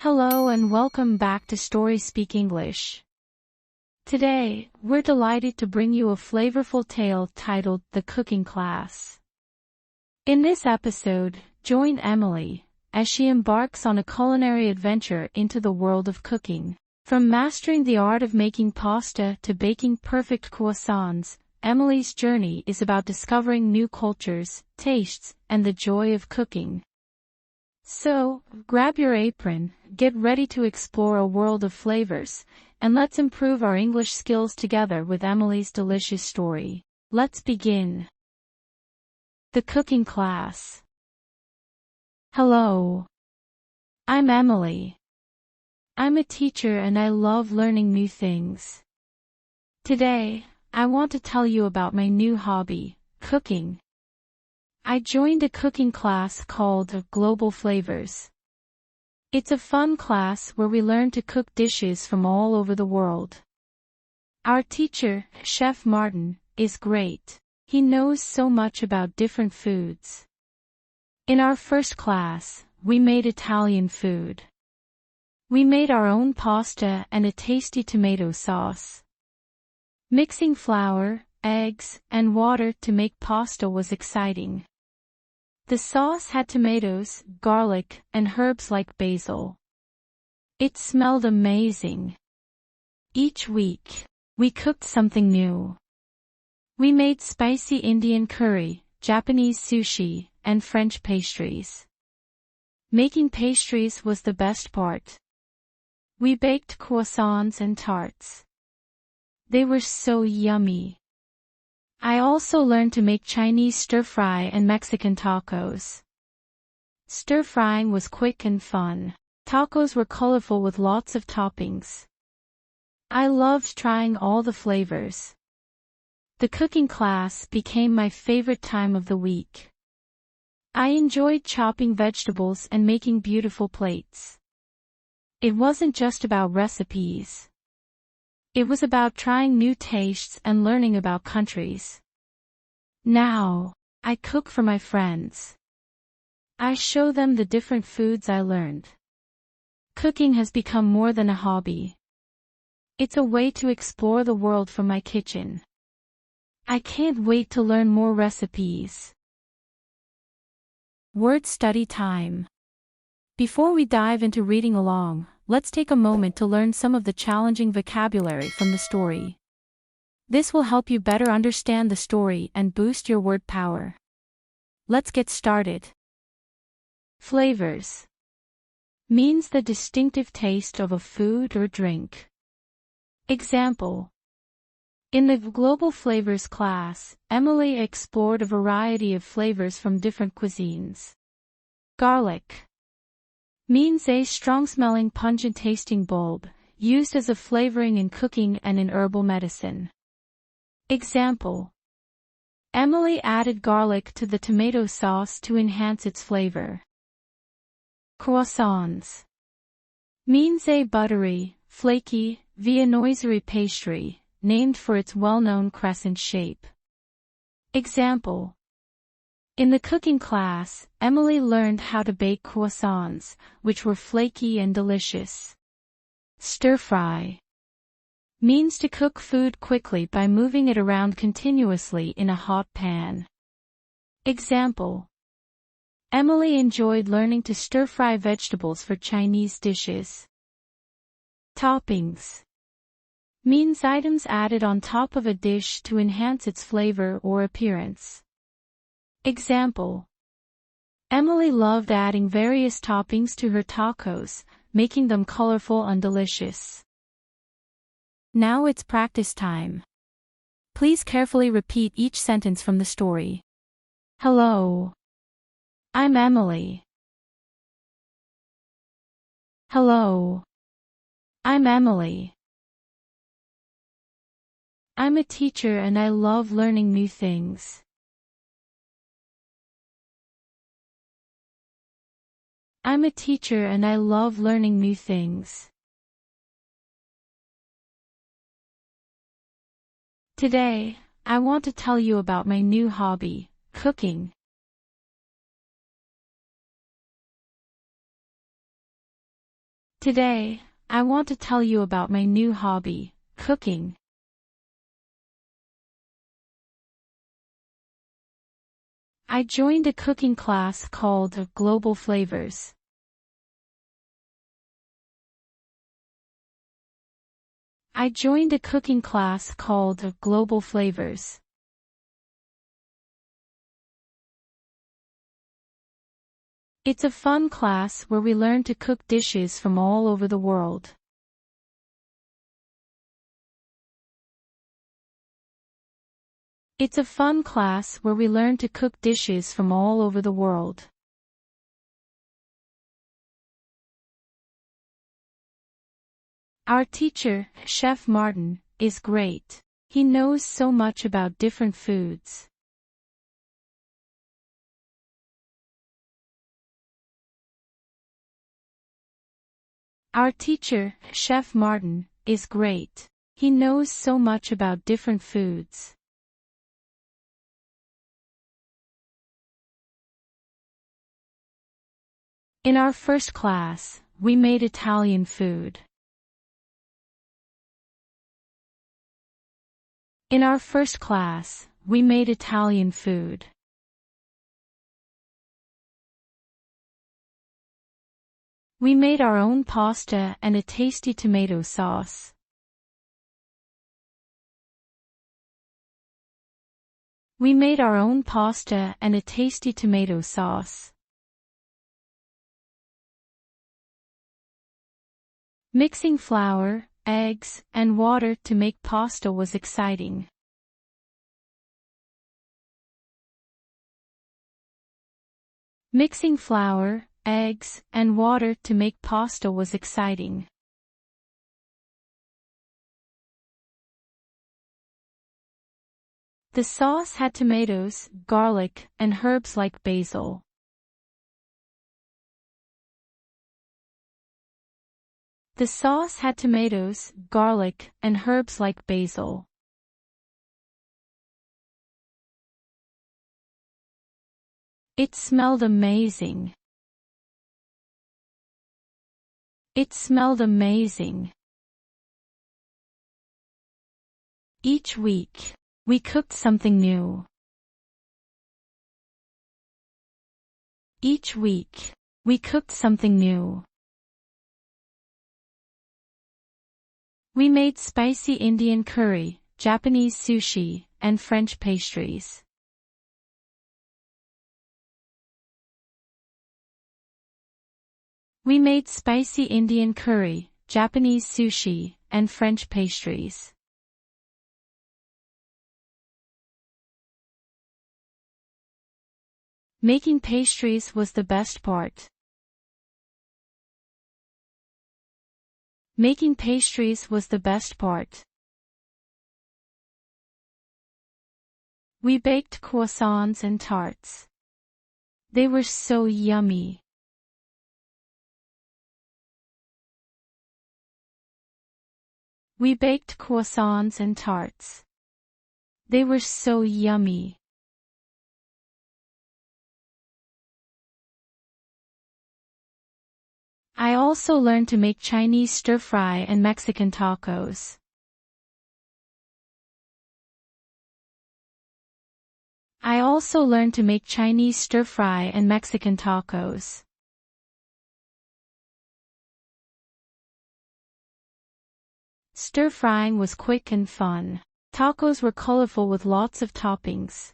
Hello and welcome back to StorySpeak English. Today, we're delighted to bring you a flavorful tale titled The Cooking Class. In this episode, join Emily as she embarks on a culinary adventure into the world of cooking. From mastering the art of making pasta to baking perfect croissants, Emily's journey is about discovering new cultures, tastes, and the joy of cooking. So, grab your apron, get ready to explore a world of flavors, and let's improve our English skills together with Emily's delicious story. Let's begin. The Cooking Class. Hello. I'm Emily. I'm a teacher and I love learning new things. Today, I want to tell you about my new hobby, cooking. I joined a cooking class called Global Flavors. It's a fun class where we learn to cook dishes from all over the world. Our teacher, Chef Martin, is great. He knows so much about different foods. In our first class, we made Italian food. We made our own pasta and a tasty tomato sauce. Mixing flour, eggs, and water to make pasta was exciting. The sauce had tomatoes, garlic, and herbs like basil. It smelled amazing. Each week, we cooked something new. We made spicy Indian curry, Japanese sushi, and French pastries. Making pastries was the best part. We baked croissants and tarts. They were so yummy. I also learned to make Chinese stir-fry and Mexican tacos. Stir-frying was quick and fun. Tacos were colorful with lots of toppings. I loved trying all the flavors. The cooking class became my favorite time of the week. I enjoyed chopping vegetables and making beautiful plates. It wasn't just about recipes. It was about trying new tastes and learning about countries. Now, I cook for my friends. I show them the different foods I learned. Cooking has become more than a hobby. It's a way to explore the world from my kitchen. I can't wait to learn more recipes. Word study time. Before we dive into reading along, let's take a moment to learn some of the challenging vocabulary from the story. This will help you better understand the story and boost your word power. Let's get started. Flavors means the distinctive taste of a food or drink. Example: in the Global Flavors class, Emily explored a variety of flavors from different cuisines. Garlic means a strong-smelling, pungent-tasting bulb, used as a flavoring in cooking and in herbal medicine. Example: Emily added garlic to the tomato sauce to enhance its flavor. Croissants means a buttery, flaky, viennoiserie pastry, named for its well-known crescent shape. Example: in the cooking class, Emily learned how to bake croissants, which were flaky and delicious. Stir-fry means to cook food quickly by moving it around continuously in a hot pan. Example: Emily enjoyed learning to stir-fry vegetables for Chinese dishes. Toppings means items added on top of a dish to enhance its flavor or appearance. Example: Emily loved adding various toppings to her tacos, making them colorful and delicious. Now it's practice time. Please carefully repeat each sentence from the story. Hello. I'm Emily. Hello. I'm Emily. I'm a teacher and I love learning new things. I'm a teacher and I love learning new things. Today, I want to tell you about my new hobby, cooking. Today, I want to tell you about my new hobby, cooking. I joined a cooking class called Global Flavors. I joined a cooking class called Global Flavors. It's a fun class where we learn to cook dishes from all over the world. It's a fun class where we learn to cook dishes from all over the world. Our teacher, Chef Martin, is great. He knows so much about different foods. Our teacher, Chef Martin, is great. He knows so much about different foods. In our first class, we made Italian food. In our first class, we made Italian food. We made our own pasta and a tasty tomato sauce. We made our own pasta and a tasty tomato sauce. Mixing flour, eggs, and water to make pasta was exciting. Mixing flour, eggs, and water to make pasta was exciting. The sauce had tomatoes, garlic, and herbs like basil. The sauce had tomatoes, garlic, and herbs like basil. It smelled amazing. It smelled amazing. Each week, we cooked something new. Each week, we cooked something new. We made spicy Indian curry, Japanese sushi, and French pastries. We made spicy Indian curry, Japanese sushi, and French pastries. Making pastries was the best part. Making pastries was the best part. We baked croissants and tarts. They were so yummy. We baked croissants and tarts. They were so yummy. I also learned to make Chinese stir-fry and Mexican tacos. I also learned to make Chinese stir-fry and Mexican tacos. Stir-frying was quick and fun. Tacos were colorful with lots of toppings.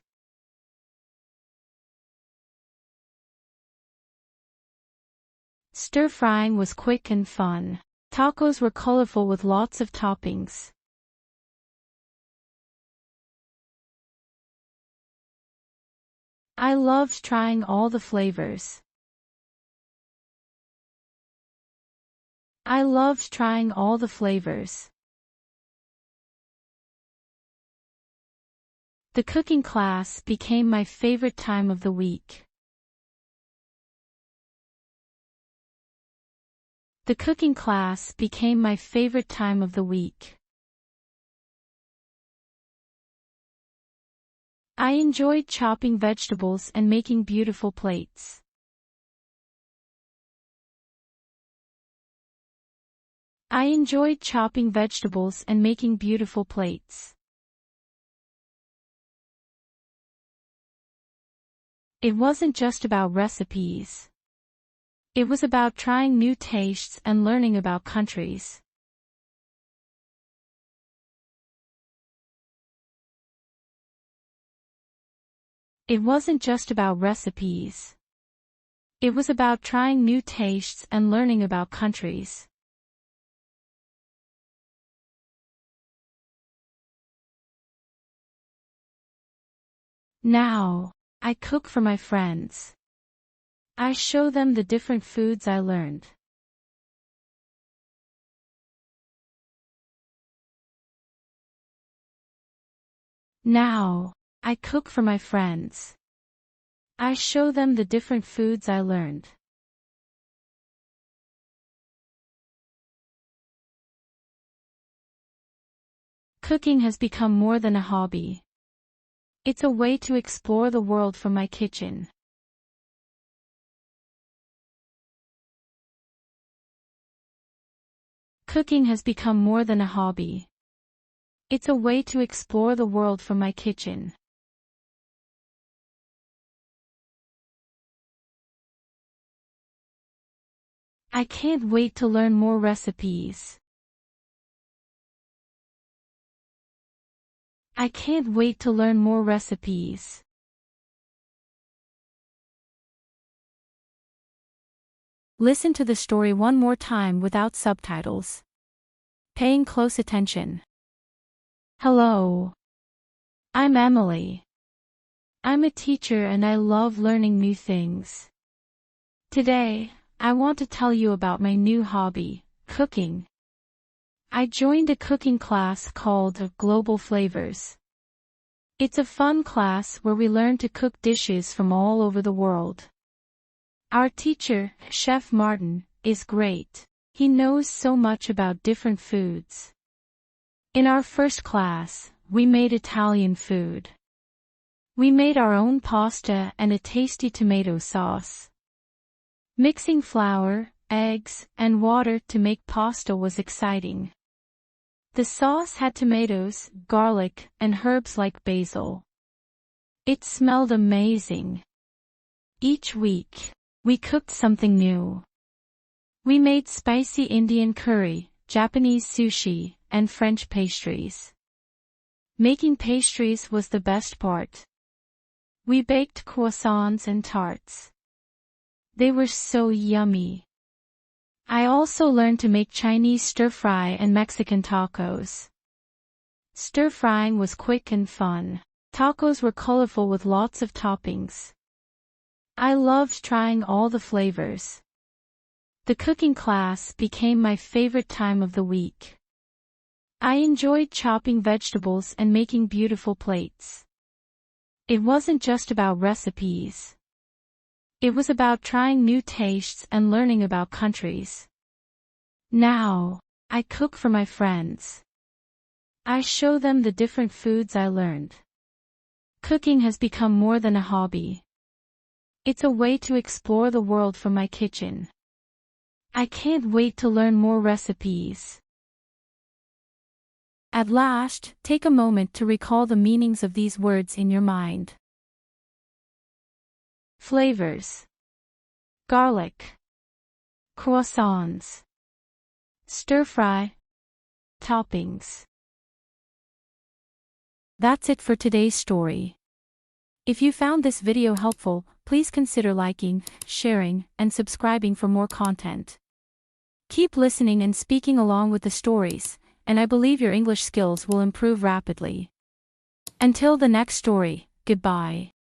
Stir-frying was quick and fun. Tacos were colorful with lots of toppings. I loved trying all the flavors. I loved trying all the flavors. The cooking class became my favorite time of the week. The cooking class became my favorite time of the week. I enjoyed chopping vegetables and making beautiful plates. I enjoyed chopping vegetables and making beautiful plates. It wasn't just about recipes. It was about trying new tastes and learning about countries. It wasn't just about recipes. It was about trying new tastes and learning about countries. Now, I cook for my friends. I show them the different foods I learned. Now, I cook for my friends. I show them the different foods I learned. Cooking has become more than a hobby. It's a way to explore the world from my kitchen. Cooking has become more than a hobby. It's a way to explore the world from my kitchen. I can't wait to learn more recipes. I can't wait to learn more recipes. Listen to the story one more time without subtitles. Paying close attention. Hello. I'm Emily. I'm a teacher and I love learning new things. Today, I want to tell you about my new hobby, cooking. I joined a cooking class called Global Flavors. It's a fun class where we learn to cook dishes from all over the world. Our teacher, Chef Martin, is great. He knows so much about different foods. In our first class, we made Italian food. We made our own pasta and a tasty tomato sauce. Mixing flour, eggs, and water to make pasta was exciting. The sauce had tomatoes, garlic, and herbs like basil. It smelled amazing. Each week, we cooked something new. We made spicy Indian curry, Japanese sushi, and French pastries. Making pastries was the best part. We baked croissants and tarts. They were so yummy. I also learned to make Chinese stir-fry and Mexican tacos. Stir-frying was quick and fun. Tacos were colorful with lots of toppings. I loved trying all the flavors. The cooking class became my favorite time of the week. I enjoyed chopping vegetables and making beautiful plates. It wasn't just about recipes. It was about trying new tastes and learning about countries. Now, I cook for my friends. I show them the different foods I learned. Cooking has become more than a hobby. It's a way to explore the world from my kitchen. I can't wait to learn more recipes. At last, take a moment to recall the meanings of these words in your mind. Flavors. Garlic. Croissants. Stir-fry. Toppings. That's it for today's story. If you found this video helpful, please consider liking, sharing, and subscribing for more content. Keep listening and speaking along with the stories, and I believe your English skills will improve rapidly. Until the next story, goodbye.